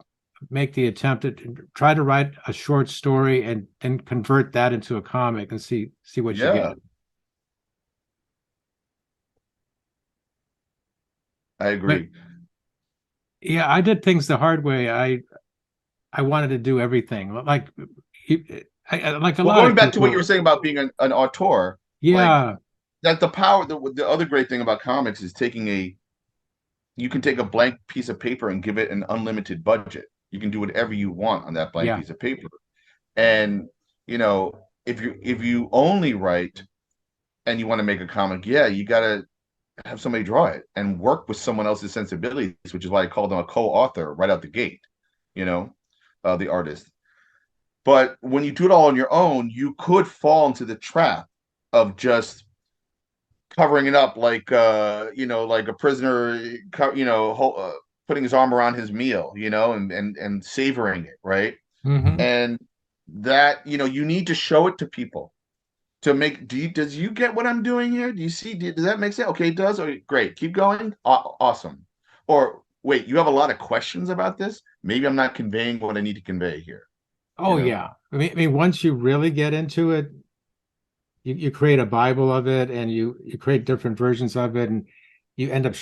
make the attempt to try to write a short story and then convert that into a comic and see what you Yeah, get. I But agree. yeah, I did things the hard way. I wanted to do everything, like like a Well, lot going of back to what you were people. saying about being an auteur, like Yeah, that, the other great thing about comics is you can take a blank piece of paper and give it an unlimited budget. You can do whatever you want on that blank yeah. piece of paper. And, if you only write and you want to make a comic, yeah, you got to have somebody draw it and work with someone else's sensibilities, which is why I call them a co-author right out the gate, you know, the artist. But when you do it all on your own, you could fall into the trap of just covering it up like like a prisoner, putting his arm around his meal, and savoring it, right? Hmm. And that, you need to show it to people to make. Does you get what I'm doing here? Do you see? Does that make sense? Okay, it does. Okay, great. Keep going. Awesome. Or wait, you have a lot of questions about this? Maybe I'm not conveying what I need to convey here, you Oh know? yeah. I mean, once you really get into it, you create a Bible of it, and you create different versions of it, and you end up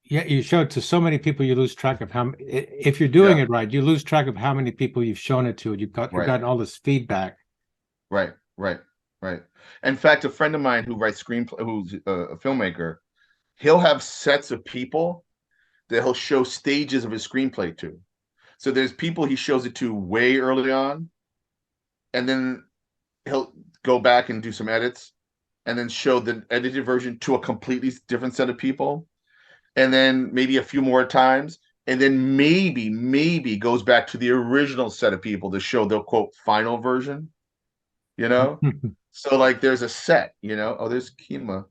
you show it to so many people you lose track of if you're doing Yeah, it right, you lose track of how many people you've shown it to, and you've right, gotten all this feedback. right, right, right. In fact, a friend of mine who writes screenplay, who's a filmmaker, he'll have sets of people that he'll show stages of his screenplay to. So there's people he shows it to way early on, and then he'll go back and do some edits, and then show the edited version to a completely different set of people, and then maybe a few more times, and then maybe goes back to the original set of people to show the quote final version, you know? So like there's a set, you know. Oh, there's Kima.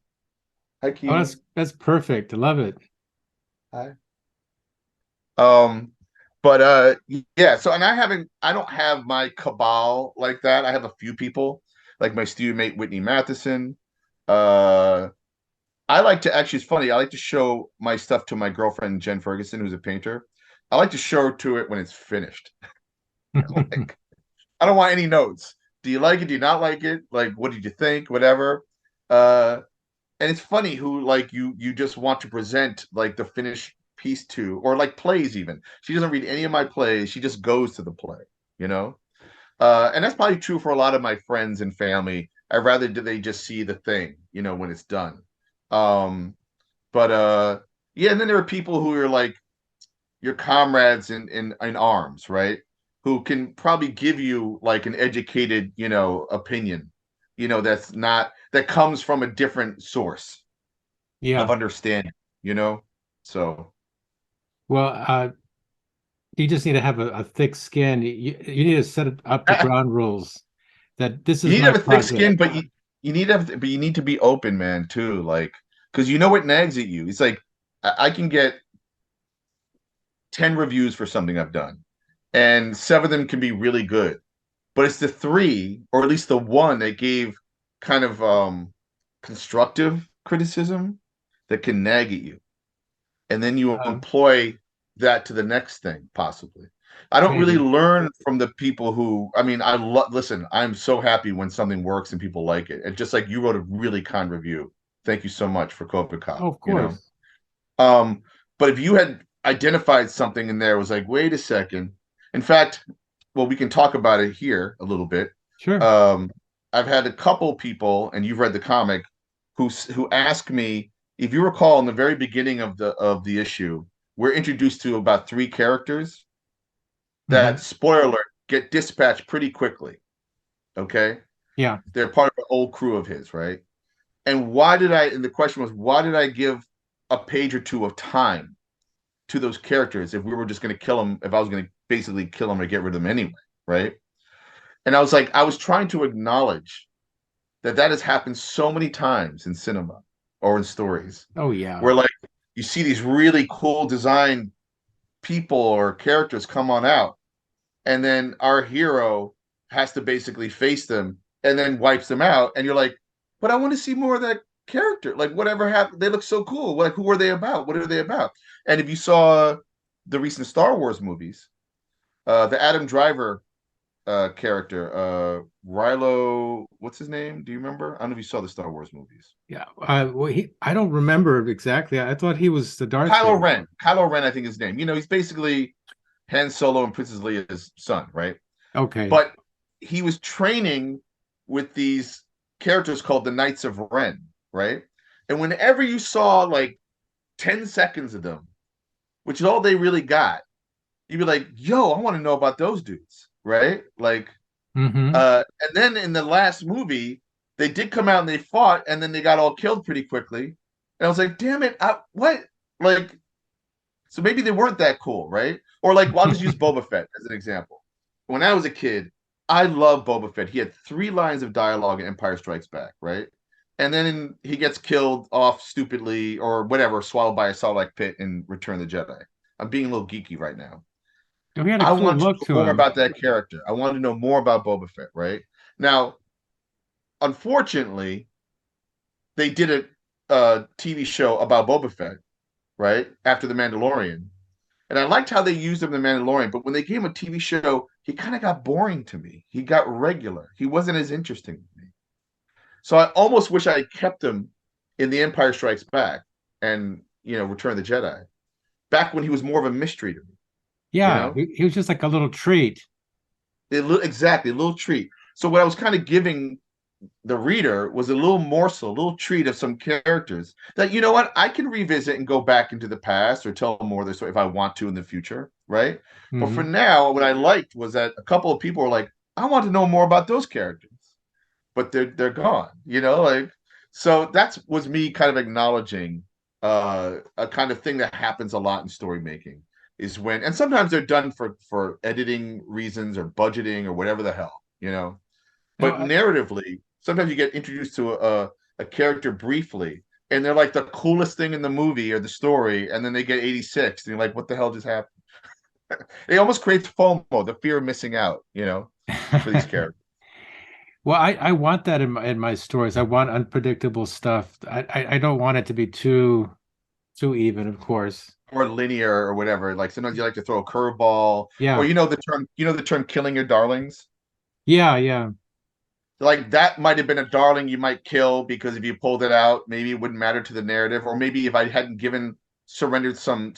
Hi, Oh, Kima. that's perfect. I love it. Hi. Um, but yeah, so and I don't have my cabal like that. I have a few people, like my studio mate Whitney Matheson. Uh I like to actually, it's funny, I like to show my stuff to my girlfriend Jen Ferguson, who's a painter. I like to show to it when it's finished. Like, I don't want any notes. Do you like it? Do you not like it? Like, what did you think? Whatever. Uh and it's funny who like you just want to present like the finished piece to, or like plays even. She doesn't read any of my plays. She just goes to the play, you know? And that's probably true for a lot of my friends and family. I'd rather do they just see the thing, you know, when it's done. Um, but yeah, and then there are people who are like your comrades in arms, right? Who can probably give you like an educated, you know, opinion, you know, that comes from a different source of Yeah. understanding, you know? So Well, you just need to have a thick skin. You need to set up the ground rules that this you is need to my have a thick project. skin, but you need to have, but you need to be open, man, too. Like, because you know what nags at you. It's like I can get 10 reviews for something I've done, and seven of them can be really good. But it's the three, or at least the one that gave kind of constructive criticism that can nag at you. And then you Um, employ that to the next thing, possibly. I don't really Maybe. learn from the people who, I mean, listen, I'm so happy when something works and people like it. And just like you wrote a really kind review. Thank you so much for Copa Oh, Cop, of you know? course. Um, but if you had identified something in there, was like, wait a second. In fact, well, we can talk about it here a little bit. Sure. Um, I've had a couple people, and you've read the comic, who ask me, if you recall, in the very beginning of the issue, we're introduced to about three characters that, Hmm. spoiler alert, get dispatched pretty quickly. Okay, Yeah. they're part of an old crew of his, right? And why did I? And the question was, why did I give a page or two of time to those characters if we were just going to kill them? If I was going to basically kill them or get rid of them anyway, right? And I was like, I was trying to acknowledge that has happened so many times in cinema or in stories Oh, yeah. where like you see these really cool design people or characters come on out, and then our hero has to basically face them and then wipes them out, and you're like, but I want to see more of that character. Like, whatever happened, they look so cool. Like, who are they about? What are they about? And if you saw the recent Star Wars movies, the Adam Driver character, Rilo, what's his name? Do you remember? I don't know if you saw the Star Wars movies. Yeah. Well, I don't remember exactly. I thought he was the Darth Kylo Vader. Ren. Kylo Ren, I think his name. You know, he's basically Han Solo and Princess Leia's son, right? Okay. But he was training with these characters called the Knights of Ren, right? And whenever you saw like 10 seconds of them, which is all they really got, you'd be like, yo, I want to know about those dudes, right? Like, Hmm. and then in the last movie, they did come out and they fought, and then they got all killed pretty quickly. And I was like, damn it, what? Like, so maybe they weren't that cool, right? Or like, well, I'll just use Boba Fett as an example. When I was a kid, I loved Boba Fett. He had three lines of dialogue in Empire Strikes Back, right? And then he gets killed off stupidly or whatever, swallowed by a Sarlacc pit in Return of the Jedi. I'm being a little geeky right now. Oh, he had a I cool want to look know to more him. about that character. I want to know more about Boba Fett, right? Now, unfortunately, they did a TV show about Boba Fett, right? After The Mandalorian. And I liked how they used him in The Mandalorian, but when they gave him a TV show, he kind of got boring to me. He got regular. He wasn't as interesting to me. So I almost wish I had kept him in The Empire Strikes Back and Return of the Jedi. Back when he was more of a mystery to me, you Yeah, know? he was just like a little treat. Exactly, a little treat. So what I was kind of giving the reader was a little morsel, a little treat of some characters that, you know what, I can revisit and go back into the past or tell more of their story if I want to in the future, right? But for Hmm. now, what I liked was that a couple of people were like, I want to know more about those characters, but they're gone, like, so that was me kind of acknowledging a kind of thing that happens a lot in story making is when, and sometimes they're done for editing reasons or budgeting or whatever the hell. No, But narratively, sometimes you get introduced to a character briefly, and they're like the coolest thing in the movie or the story, and then they get 86, and you're like, what the hell just happened? It almost creates FOMO, the fear of missing out, for these characters. well, I want that in my stories. I want unpredictable stuff. I don't want it to be too even, of course. Or linear or whatever. Like sometimes you like to throw a curveball, or Yeah, the term killing your darlings. yeah, yeah. Like that might have been a darling you might kill because if you pulled it out, maybe it wouldn't matter to the narrative, or maybe if I hadn't surrendered some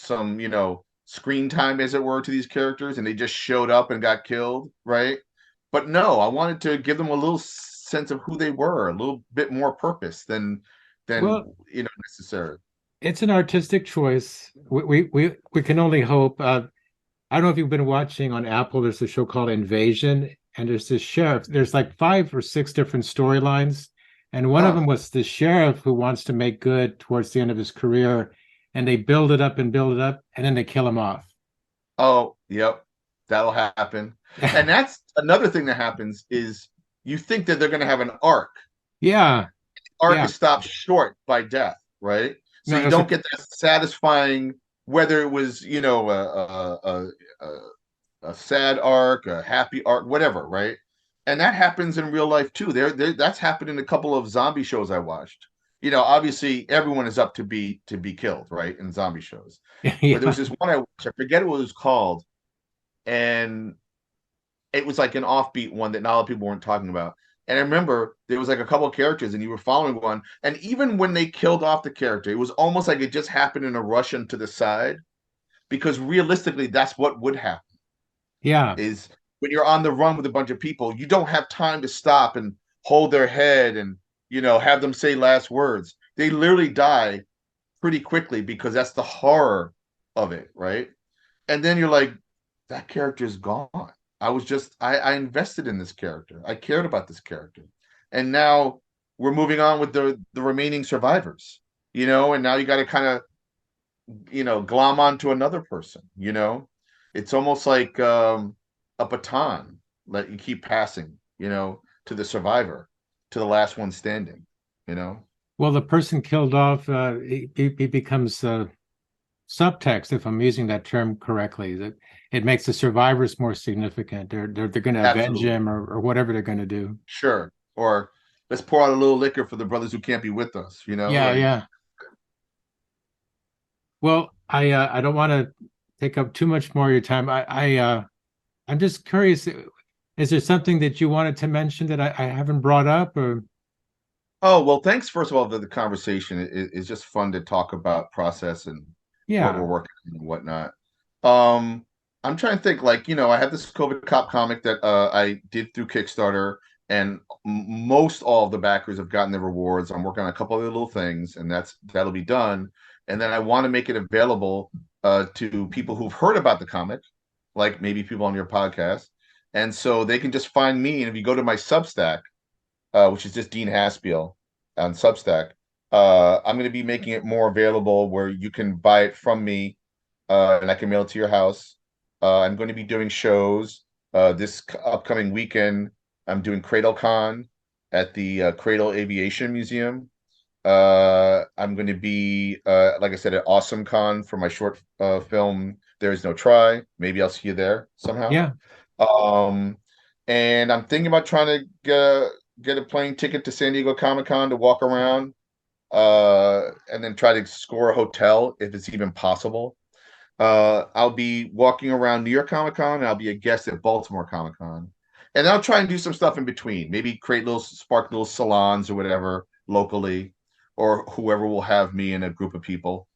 screen time, as it were, to these characters, and they just showed up and got killed, right? But no, I wanted to give them a little sense of who they were, a little bit more purpose than Well, necessary. it's an artistic choice. We can only hope. I don't know if you've been watching on Apple. There's a show called Invasion, and there's this sheriff. There's like 5 or 6 different storylines, and one of Huh. them was the sheriff who wants to make good towards the end of his career, and they build it up and build it up, and then they kill him off. Oh, yep, that'll happen. And that's another thing that happens is you think that they're going to have an arc. Yeah, Arc yeah. is stopped short by death, right? So No, you it's don't like get that satisfying, whether it was a sad arc, a happy arc, whatever, right? And that happens in real life too. That's happened in a couple of zombie shows I watched. Obviously everyone is up to be killed, right? In zombie shows. But there yeah, was this one I watched, I forget what it was called, and it was like an offbeat one that not a lot of people weren't talking about. And I remember there was like a couple of characters, and you were following one. And even when they killed off the character, it was almost like it just happened in a Russian to the side, because realistically, that's what would happen. yeah. Is when you're on the run with a bunch of people, you don't have time to stop and hold their head and have them say last words. They literally die pretty quickly because that's the horror of it, right? And then you're like, that character is gone. I invested in this character. I cared about this character. And now we're moving on with the remaining survivors, and now you got to kind of, glom onto another person. It's almost like a baton that you keep passing, to the survivor, to the last one standing, you know? Well, the person killed off, he becomes subtext, if I'm using that term correctly. That it makes the survivors more significant. They're going to avenge Absolutely. him or whatever they're going to do. Sure. Or let's pour out a little liquor for the brothers who can't be with us, Yeah, like. yeah. Well, I don't want to take up too much more of your time. I'm just curious. Is there something that you wanted to mention that I haven't brought up? Or Oh, well, thanks first of all for the conversation. It's just fun to talk about process and what we're yeah, working on and whatnot. Um, I'm trying to think, like, I have this COVID cop comic that I did through Kickstarter, and most all of the backers have gotten their rewards. I'm working on a couple other little things, and that'll be done. And then I want to make it available to people who've heard about the comic, like maybe people on your podcast. And so they can just find me. And if you go to my Substack, which is just Dean Haspiel on Substack. I'm going to be making it more available where you can buy it from me, and I can mail it to your house. I'm going to be doing shows this upcoming weekend. I'm doing CradleCon at the Cradle Aviation Museum. I'm going to be, like I said, at AwesomeCon for my short film. There is no try. Maybe I'll see you there somehow. yeah. Um, and I'm thinking about trying to get a plane ticket to San Diego Comic-Con to walk around, and then try to score a hotel if it's even possible. I'll be walking around New York Comic Con, and I'll be a guest at Baltimore Comic Con. And I'll try and do some stuff in between. Maybe create little spark little salons or whatever locally, or whoever will have me in a group of people.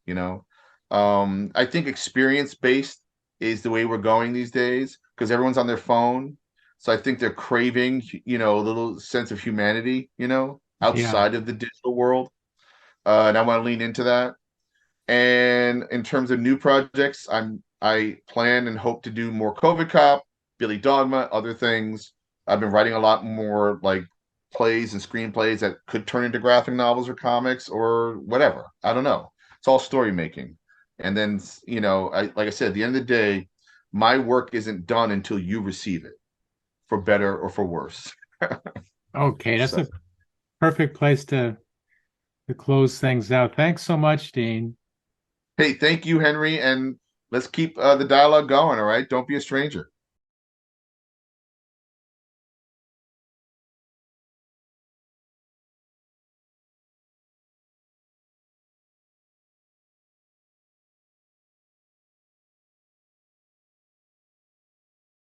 I think experience based is the way we're going these days because everyone's on their phone. So I think they're craving, a little sense of humanity, Yeah. outside of the digital world. And I want to lean into that. And in terms of new projects, I plan and hope to do more COVID Cop, Billy Dogma, other things. I've been writing a lot more like plays and screenplays that could turn into graphic novels or comics or whatever. I don't know. It's all story making. And then, like I said, at the end of the day, my work isn't done until you receive it, for better or for worse. Okay, that's So, a perfect place to close things out. Thanks so much, Dean. hey, thank you, Henry, and let's keep the dialogue going. All right, don't be a stranger.